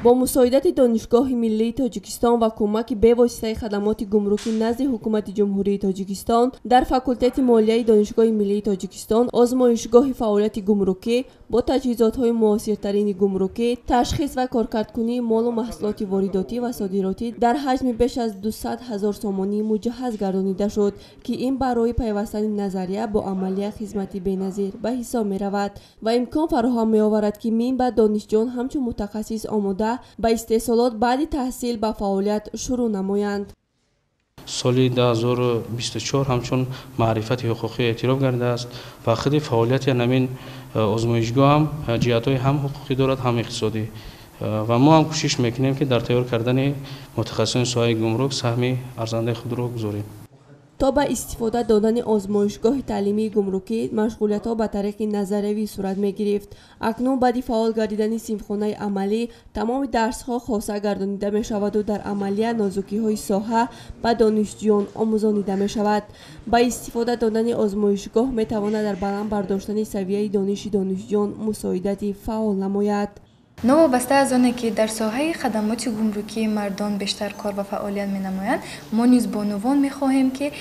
با مساعدت دانشگاه ملی تاجیکستان و کمک به واسطه خدمات گمرکی نزد حکومت جمهوری تاجیکستان در فاکولته مالیه دانشگاه ملی تاجیکستان آزمایشگاه فعالیت گمرکی با تجهیزات‌های معاصرترین گمرکی، تشخیص و کارکردکنی مال و محصولات وارداتی و صادراتی در حجم بیش از 200,000 سامانی مجهز گردانیده شد که این برای پیوستن نظریه با عملیه خدمتی بی‌نظیر به حساب می‌رود و امکان فراهم می‌آورد که منبع دانشجویان همچون متخصص آماده به استحصالات بعد تحصیل به فعالیت شروع نمایند. سال 2024 همچون معرفت حقوقی اعتراف گردیده است و خود فعالیت همین آزمایشگاه هم جهت‌های هم حقوقی دارد هم اقتصادی و ما هم کوشش میکنیم که در تیار کردن متخصصین ساحه گمرک سهم ارزنده خود را گذاریم. تا به استفاده دادن آزمایشگاه تعلیمی گمرکی مشغولیت‌ها به طریق نظریوی صورت می‌گرفت. اکنون بعد فعال گردیدن صنفخانه عملی تمام درس‌ها خاصه گردانیده می‌شود و در عملیه نازکی‌های ساحه به دانشجویان آموزانیده می‌شود. با استفاده دادن آزمایشگاه می‌تواند در بلند برداشتن سویه دانش دانشجویان مساعدت فعال نماید. نوابسته از آنه که در ساحه خدمات گمرکی مردان بیشتر کار و فعالیت می نمایند، ما نیز با نوان می خواهیم که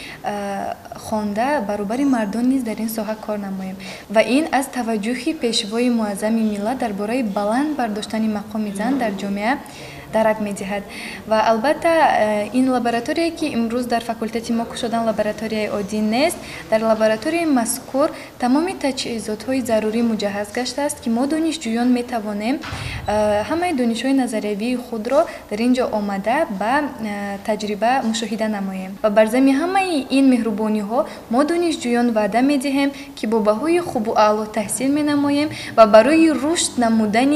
خوانده برابر مردان نیز در این ساحه کار نماییم و این از توجه پیشوای معظم ملت درباره بلند برداشتن مقام زن در جامعه درک می دهد و البته این لابراتوری که امروز در فاکولته ما شدن لابراتوری عادی نیست. در لابراتوری مذکور تمام تجهیزات های ضروری مجهز گشته است که ما دانشجویان می توانیم همه دانش‌های نظریوی خود را در اینجا آمده به تجربه مشاهده نماییم و بر ضمن همه این مهربانی ها ما دانشجویان وعده می دهیم که با بهای خوب و اعلی تحصیل می نماییم و برای رشد نمودن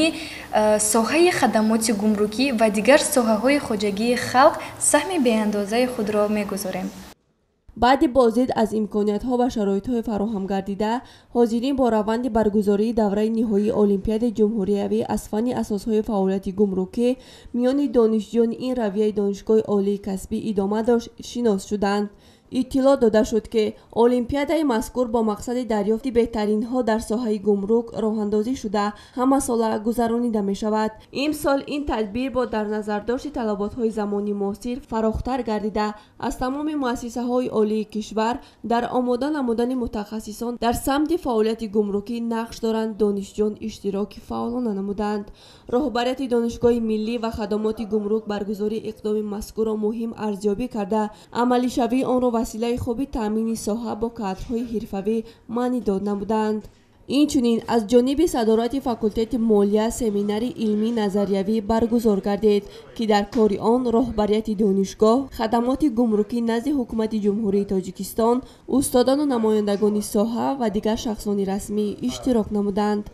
ساحه خدمات گمرکی و دیگر ساحه‌های خواجگی خلق سهم بی‌اندازه خود را می‌گذاریم. بعد بازدید از امکانیت‌ها و شرایط‌های فراهم گردیده، حاضرین با روند برگزاری دوره نهایی المپیاد جمهوریوی از فن اساس‌های فعالیت گمرکی میان دانشجویان این رویه دانشگاه عالی کسبی ادامه داشت شناس شدند. اطلاع داده شد که المپیاد مذکور با مقصد دریافت بهترین ها در ساحه گمرک راه اندازی شده همه ساله گذرانیده می شود. امسال این تدبیر با در نظر داشت طلبات های زمانی معاصر فراختر گردیده از تمام مؤسسه های عالی کشور در آماده نمودن متخصصان در سمت فعالیت گمرکی نقش دارند. دانشجویان اشتراک فعالانه نمودند. رهبریت دانشگاه ملی و خدمات گمرک برگزاری اقدام مذکور را مهم ارزیابی کرده عملی شوی آن را وسیله خوبی تامین ساحه با کادرهای حرفه‌ای معنی داد نمودند. اینچنین از جانب صدارت فاکولته مالیه سمیناری علمی نظریوی برگزار گردید که در کار آن رهبریت دانشگاه، خدمات گمرکی نزد حکومت جمهوری تاجیکستان، استادان و نمایندگان ساحه و دیگر شخصان رسمی اشتراک نمودند.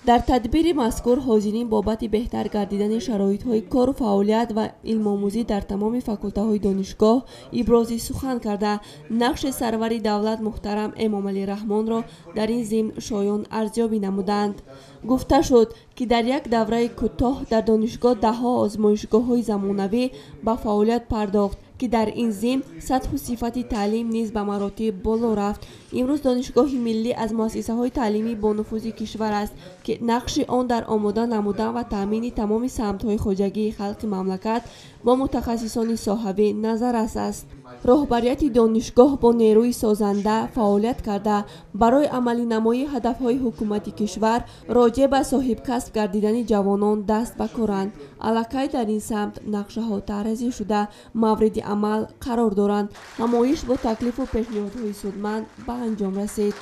در تدبیر مذکور حاضرین بابت بهتر گردیدن شرایط‌های کار و فعالیت و علم آموزی در تمام فاکولته‌های دانشگاه ابراز سخن کرده نقش سرور دولت محترم امام علی رحمان را در این ضمن شایان ارزیابی نمودند. گفته شد که در یک دوره کوتاه در دانشگاه ده‌ها آزمایشگاه‌های زمانوی به فعالیت پرداخت که در این ضمن سطح و صفت تعلیم نیز به مراتب بالا رفت. امروز دانشگاه ملی از مؤسسه‌های تعلیمی با نفوذ کشور است که نقش آن در آماده نمودن و تامین تمام سمت‌های خواجگی خلق مملکت با متخصصان صاحب نظر است. رهبریت دانشگاه با نیروی سازنده فعالیت کرده برای عملی نمایی هدف‌های حکومت کشور راجع به صاحب کسب گردیدن جوانان دست به کارند. الکی در این سمت نقشه‌ها طرح‌ریزی شده مورد عمل قرار دارند. همایش با تکلیف و پیشنهادهای سودمند به انجام رسید.